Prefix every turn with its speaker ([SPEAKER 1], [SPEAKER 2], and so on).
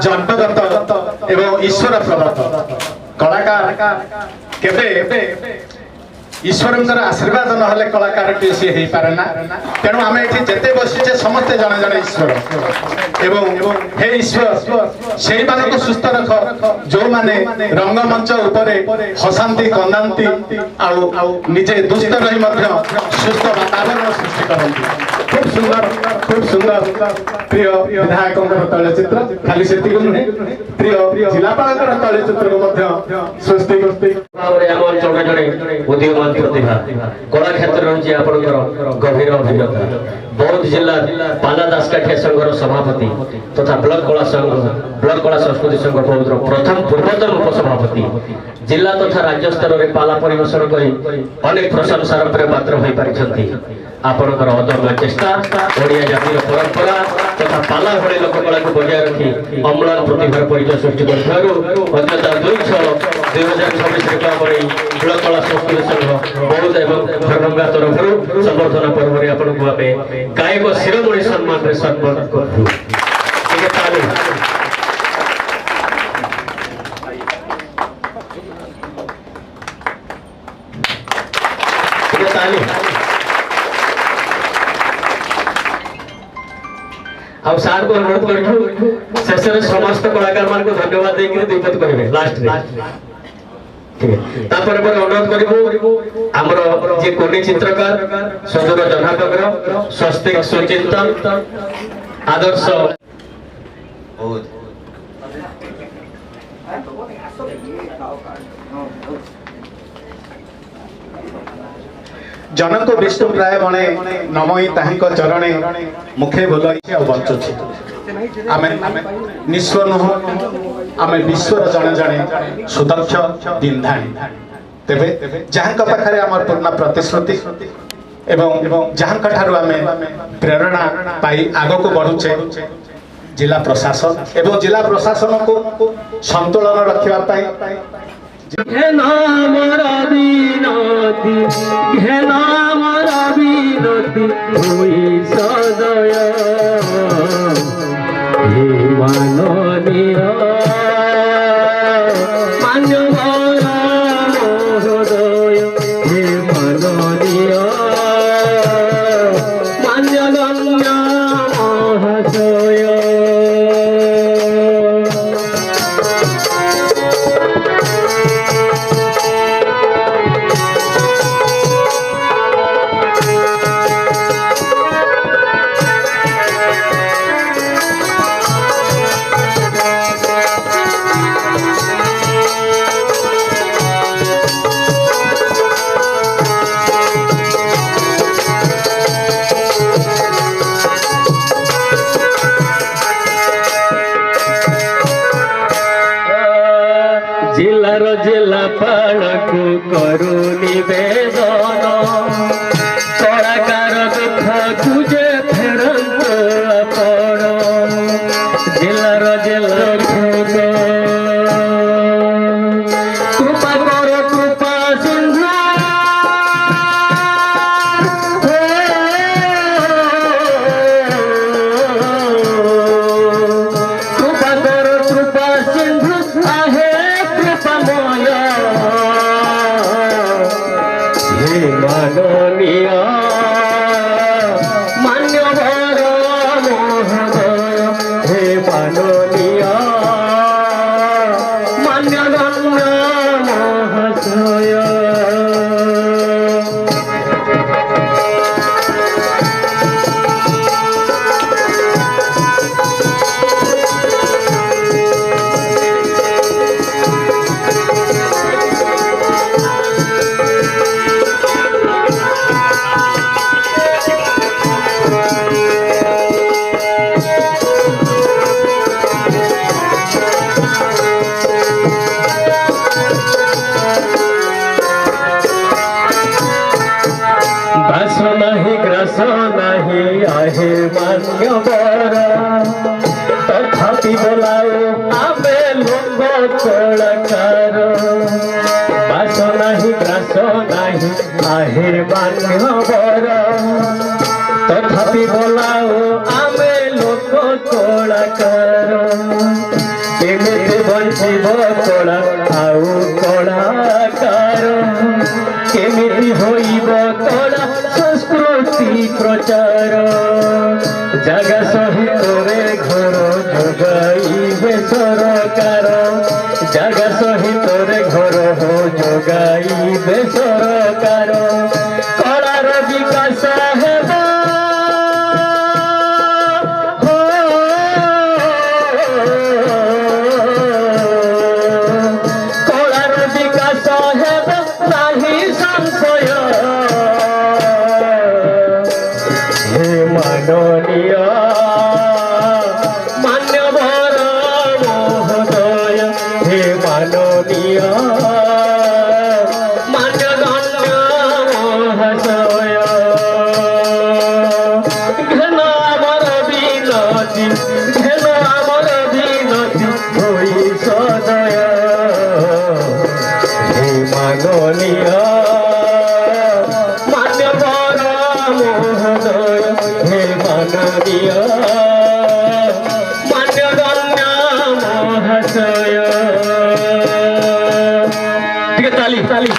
[SPEAKER 1] जन्मगत एवं ईश्वर प्रदत्त कलाकार केबे ईश्वर आशीर्वाद ना कलाकार टी सी हो पारे ना तेणु आम ये जिते बसीचे समस्ते जड़े जड़े ईश्वर एवं हे ईश्वर से सुस्थ रख जो माने रंगमंच उपरे हसांती कंदांती निजे दुष्ट रही सुस्थ वातावरण सृष्टि करती खूब सुंदर प्रिय विधायक तैलचित्र खाली से नुहे प्रिय जिलापाल तैलचित्र को सृष्टि
[SPEAKER 2] प्रतिभा कला क्षेत्र रही आपंकर गभीर अभिज्ञता बौद्ध जिला पाला दासकाठिया संघर सभापति तथा ब्लॉक कला संघ ब्लॉक कला संस्कृति संघ बौद्ध प्रथम पूर्वतन उपसभापति जिला तथा राज्य स्तर में पाला परिवेशन कर अनेक प्रशंसार पात्र हो पारि आपणकर अदम्य चेष्टा ओडिया जातिर परंपरा तथा पाला भली लोककला को बजाय रखी अम्लान प्रतिभार परिचय सृष्टि कर 2026 ब्लॉक कला संस्कृति संघ बौद्ध एवं धर्मंगा तरफ संबर्धना पर्व में आपन को आमे गायक शिरोमणि सम्मान रे सम्मान करथु अब सार को अनुरोध करू शेष समस्त कलाकार मान को धन्यवाद देकर दुईपद करेंगे लास्ट में ठीक है तापर पर अनुरोध करिवो हमर जे कोनी चित्रकार सदर जनाकग्र स्वस्तिक सुचिंतन आदर्श
[SPEAKER 1] जनक विष्णु प्राय बणे नमई ताहिक चरणे मुखे बोलई बंचु आमे निस्व नुह आमे विश्वर जने जने सुदक्ष दिनधाणी तेबे जहां पाखरे आमर पूर्ण प्रतिश्रुति एवं जहां ठारू आमे प्रेरणा पाई आगो को बढ़ुचे जिला प्रशासन एवं जिला प्रशासन को संतुलन रखिबा पाई
[SPEAKER 2] नाम रविनती नाम रविनती हुई सदय हे माननीय मान्यवर महोदय हे माननीय मान्यगण्य महाशय जिलापालको करू निवेदन कलाकार दुख तुझे फेरंत आपण जिलार जिला कृपा कर कृपा सिंधु कृपा कर कृपा सिंधु आहे माननीय मान्यवर महोदय हे माननीय मान्यगण्य महाशय नहीं ग्रस नहीं आहे मान्यवर तथापि बोलाओ आमे लोक कलाकार बास नहीं ग्रस नहीं आहे मान्यवर तथापि बोलाओ आमे लोक कलाकार কলা আউ কলাকার কেমিতি হইব কলা সংস্কৃতি প্রচার জাগা সহিতরে ঘর যোগাইবে সরকার জাগা সহিতরে ঘর যোগাইবে সরকার কলার বিকাশ হেব কলার বিকাশ হেব নাহি সংশয় হে মাননীয় মান্যবর মহোদয় হে মাননীয় মান্যগণ্য মহাশয় ঘেন আমার বিনতি ঘেন আমার বিনতি হই সদয় হে মাননীয় মান্যবর মহোদয় হে মাননীয় মান্যগণ্য মহাশয়। ঠিক আছে, তালি তালি।